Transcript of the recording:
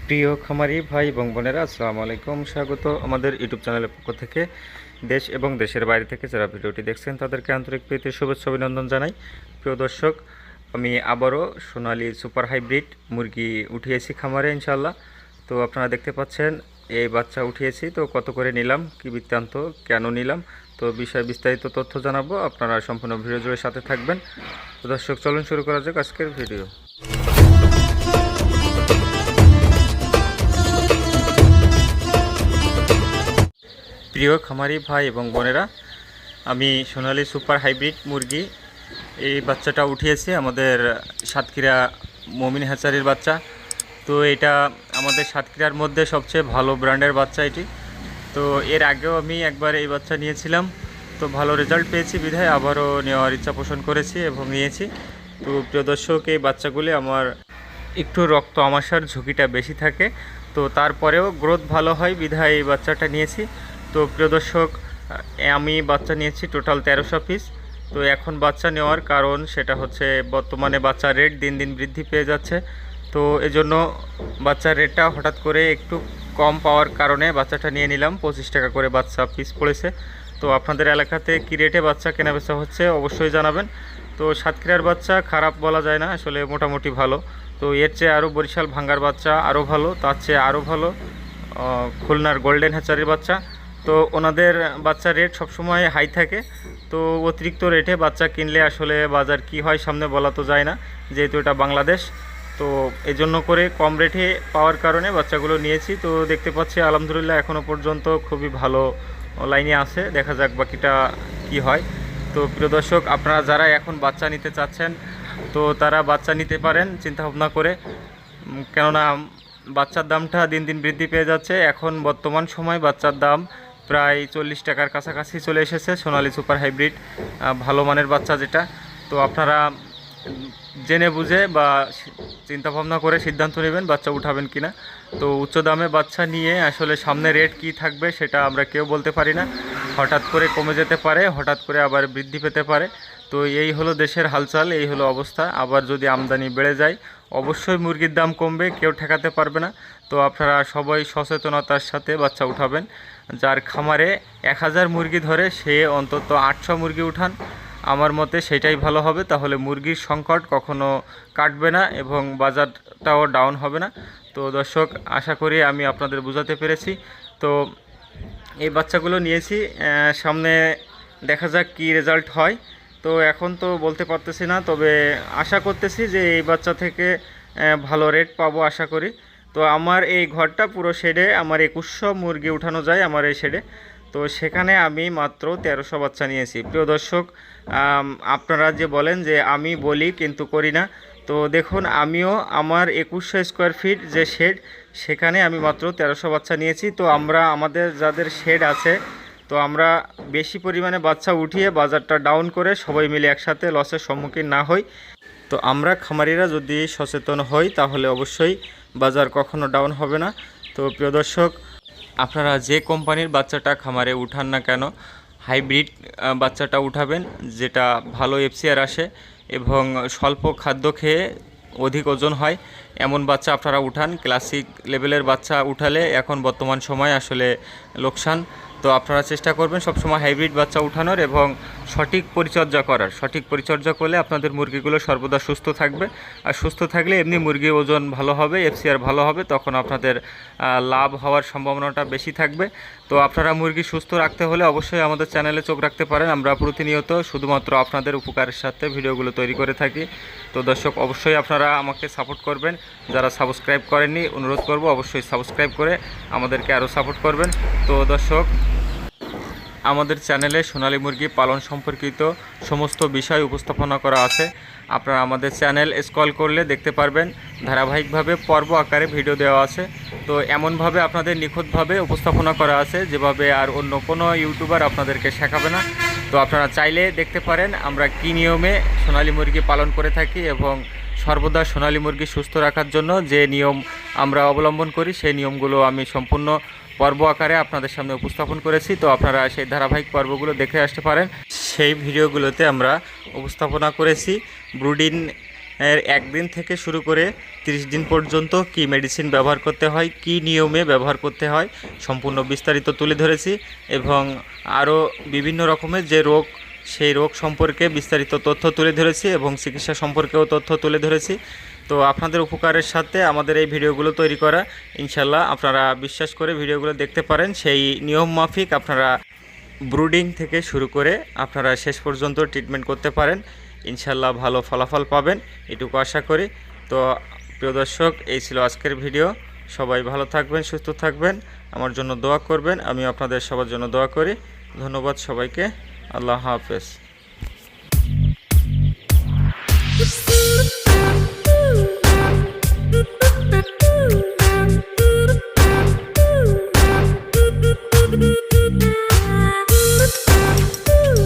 প্রিয় খামারি ভাই এবং বোনেরা, আসসালামু আলাইকুম। স্বাগত আমাদের ইউটিউব চ্যানেলের পক্ষ থেকে। দেশ এবং দেশের বাইরে থেকে যারা ভিডিওটি দেখছেন তাদেরকে আন্তরিক প্রীতি শুভেচ্ছা অভিনন্দন জানাই। প্রিয় দর্শক, আমি আবারও সোনালী সুপার হাইব্রিড মুরগি উঠিয়েছি খামারে ইনশাল্লাহ। তো আপনারা দেখতে পাচ্ছেন এই বাচ্চা উঠিয়েছি। তো কত করে নিলাম, কি বৃত্তান্ত, কেন নিলাম, তো বিষয়ে বিস্তারিত তথ্য জানাবো। আপনারা সম্পূর্ণ ভিডিও জুড়ে সাথে থাকবেন। তো দর্শক, চলুন শুরু করা যাক আজকের ভিডিও। প্রিয় খামারি ভাই এবং বোনেরা, আমি সোনালী সুপার হাইব্রিড মুরগি এই বাচ্চাটা উঠিয়েছি আমাদের সাতক্ষীরা মমিন হ্যাচারির বাচ্চা। তো এটা আমাদের সাতক্ষীরার মধ্যে সবচেয়ে ভালো ব্র্যান্ডের বাচ্চা এটি। তো এর আগেও আমি একবার এই বাচ্চা নিয়েছিলাম, তো ভালো রেজাল্ট পেয়েছি বিধায় আবারও নেওয়ার ইচ্ছা পোষণ করেছি এবং নিয়েছি। তো প্রিয় দর্শক, এই বাচ্চাগুলি আমার একটু রক্ত আমাশার ঝুঁকিটা বেশি থাকে, তো তারপরেও গ্রোথ ভালো হয় বিধায় এই বাচ্চাটা নিয়েছি। তো প্রিয় দর্শক, আমি বাচ্চা নিয়েছি টোটাল 1300 পিস। তো এখন বাচ্চা নেওয়ার কারণ সেটা হচ্ছে বর্তমানে বাচ্চার রেট দিন দিন বৃদ্ধি পেয়ে যাচ্ছে। তো এজন্য বাচ্চার রেটটা হঠাৎ করে একটু কম পাওয়ার কারণে বাচ্চাটা নিয়ে নিলাম। 25 টাকা করে বাচ্চা পিস পড়েছে। তো আপনাদের এলাকাতে কী রেটে বাচ্চা কেনাবেচা হচ্ছে অবশ্যই জানাবেন। তো সাতক্ষীরার বাচ্চা খারাপ বলা যায় না, আসলে মোটামুটি ভালো। তো এর চেয়ে আরও বরিশাল ভাঙ্গার বাচ্চা আরও ভালো, তার চেয়ে আরও ভালো খুলনার গোল্ডেন হ্যাচারির বাচ্চা। তো ওনাদের বাচ্চার রেট সবসময় হাই থাকে। তো অতিরিক্ত রেটে বাচ্চা কিনলে আসলে বাজার কি হয় সামনে বলা তো যায় না, যেহেতু এটা বাংলাদেশ। তো এজন্য করে কম রেটে পাওয়ার কারণে বাচ্চাগুলো নিয়েছি। তো দেখতে পাচ্ছি আলহামদুলিল্লাহ এখনও পর্যন্ত খুবই ভালো লাইনে আছে, দেখা যাক বাকিটা কি হয়। তো প্রিয় দর্শক, আপনারা যারা এখন বাচ্চা নিতে চাচ্ছেন তো তারা বাচ্চা নিতে পারেন চিন্তাভাবনা করে, কেননা বাচ্চার দামটা দিন দিন বৃদ্ধি পেয়ে যাচ্ছে। এখন বর্তমান সময় বাচ্চার দাম প্রায় 40 টাকার কাছাকাছি চলে এসেছে সোনালী সুপার হাইব্রিড ভালো মানের বাচ্চা যেটা। তো আপনারা জেনে বুঝে বা চিন্তাভাবনা করে সিদ্ধান্ত নেবেন বাচ্চা উঠাবেন কিনা। তো উচ্চ দামে বাচ্চা নিয়ে আসলে সামনে রেট কি থাকবে সেটা আমরা কেউ বলতে পারি না। হঠাৎ করে কমে যেতে পারে, হঠাৎ করে আবার বৃদ্ধি পেতে পারে। তো এই হলো দেশের হালচাল, এই হলো অবস্থা। আবার যদি আমদানি বেড়ে যায় অবশ্যই মুরগির দাম কমবে, কেউ ঠেকাতে পারবে না। তো আপনারা সবাই সচেতনতার সাথে বাচ্চা উঠাবেন। যার খামারে 1000 মুরগি ধরে সে অন্তত 800 মুরগি উঠান, আমার মতে সেটাই ভালো হবে। তাহলে মুরগির সংকট কখনো কাটবে না এবং বাজারটাও ডাউন হবে না। তো দর্শক, আশা করি আমি আপনাদের বোঝাতে পেরেছি। তো এই বাচ্চাগুলো নিয়েছি, সামনে দেখা যাক কী রেজাল্ট হয়। তো এখন তো বলতে পারতেছি না, তবে আশা করতেছি যে এই বাচ্চা থেকে ভালো রেট পাবো আশা করি। তো আমার এই ঘরটা পুরো শেডে আমার 2100 মুরগি উঠানো যায় আমার এই শেডে। তো সেখানে আমি মাত্র 1300 বাচ্চা নিয়েছি। প্রিয় দর্শক, আপনারা যে বলেন যে আমি বলি কিন্তু করি না, তো দেখুন আমিও আমার 2100 স্কোয়ার ফিট যে শেড সেখানে আমি মাত্র 1300 বাচ্চা নিয়েছি। তো আমরা আমাদের যাদের শেড আছে, তো আমরা বেশি পরিমাণে বাচ্চা উঠিয়ে বাজারটা ডাউন করে সবাই মিলে একসাথে লসের সম্মুখীন না হই। তো আমরা খামারিরা যদি সচেতন হই তাহলে অবশ্যই বাজার কখনো ডাউন হবে না। তো প্রিয় দর্শক, আপনারা যে কোম্পানির বাচ্চাটা খামারে উঠান না কেন, হাইব্রিড বাচ্চাটা উঠাবেন, যেটা ভালো এফসিআর আসে এবং স্বল্প খাদ্য খেয়ে অধিক ওজন হয় এমন বাচ্চা আপনারা উঠান। ক্লাসিক লেভেলের বাচ্চা উঠালে এখন বর্তমান সময় আসলে লোকসান। তো আপনারা চেষ্টা করবেন সবসময় হাইব্রিড বাচ্চা উঠানোর এবং সঠিক পরিচর্যা করার। সঠিক পরিচর্যা করলে আপনাদের মুরগিগুলো সর্বদা সুস্থ থাকবে, আর সুস্থ থাকলে এমনি মুরগির ওজন ভালো হবে, এফসিআর ভালো হবে, তখন আপনাদের লাভ হওয়ার সম্ভাবনাটা বেশি থাকবে। তো আপনারা মুরগি সুস্থ রাখতে হলে অবশ্যই আমাদের চ্যানেলে চোখ রাখতে পারেন। আমরা প্রতিনিয়ত শুধুমাত্র আপনাদের উপকারের সাথে ভিডিওগুলো তৈরি করে থাকি। তো দর্শক, অবশ্যই আপনারা আমাকে সাপোর্ট করবেন। যারা সাবস্ক্রাইব করেননি অনুরোধ করব অবশ্যই সাবস্ক্রাইব করে আমাদেরকে আরও সাপোর্ট করবেন। তো দর্শক, আমাদের চ্যানেলে সোনালী মুরগি পালন সম্পর্কিত সমস্ত বিষয় উপস্থাপনা করা আছে। আপনারা আমাদের চ্যানেল স্ক্রল করলে দেখতে পারবেন ধারাবাহিকভাবে পর্ব আকারে ভিডিও দেওয়া আছে। তো এমনভাবে আপনাদের নিখুঁতভাবে উপস্থাপনা করা আছে যেভাবে আর অন্য কোনো ইউটিউবার আপনাদেরকে শেখাবে না। তো আপনারা চাইলে দেখতে পারেন আমরা কী নিয়মে সোনালী মুরগি পালন করে থাকি এবং সর্বদা সোনালী মুরগি সুস্থ রাখার জন্য যে নিয়ম আমরা অবলম্বন করি সেই নিয়মগুলো আমি সম্পূর্ণ পর্ব আকারে আপনাদের সামনে উপস্থাপন করেছি। তো আপনারা সেই ধারাবাহিক পর্বগুলো দেখে আসতে পারেন। সেই ভিডিওগুলোতে আমরা উপস্থাপনা করেছি ব্রুডিং এর একদিন থেকে শুরু করে 30 দিন পর্যন্ত কি মেডিসিন ব্যবহার করতে হয়, কি নিয়মে ব্যবহার করতে হয় সম্পূর্ণ বিস্তারিত তুলে ধরেছি এবং আরও বিভিন্ন রকমের যে রোগ সেই রোগ সম্পর্কে বিস্তারিত তথ্য তুলে ধরেছি এবং চিকিৎসা সম্পর্কেও তথ্য তুলে ধরেছি। তো আপনাদের উপকারের সাথে আমাদের এই ভিডিওগুলো তৈরি করা, ইনশাল্লাহ আপনারা বিশ্বাস করে ভিডিওগুলো দেখতে পারেন। সেই নিয়ম মাফিক আপনারা ব্রুডিং থেকে শুরু করে আপনারা শেষ পর্যন্ত ট্রিটমেন্ট করতে পারেন, ইনশাল্লাহ ভালো ফলাফল পাবেন এটুকু আশা করি। তো প্রিয় দর্শক, এই ছিল আজকের ভিডিও। সবাই ভালো থাকবেন, সুস্থ থাকবেন, আমার জন্য দোয়া করবেন। আমি আপনাদের সবার জন্য দোয়া করি। ধন্যবাদ সবাইকে। আল্লাহ হাফেজ।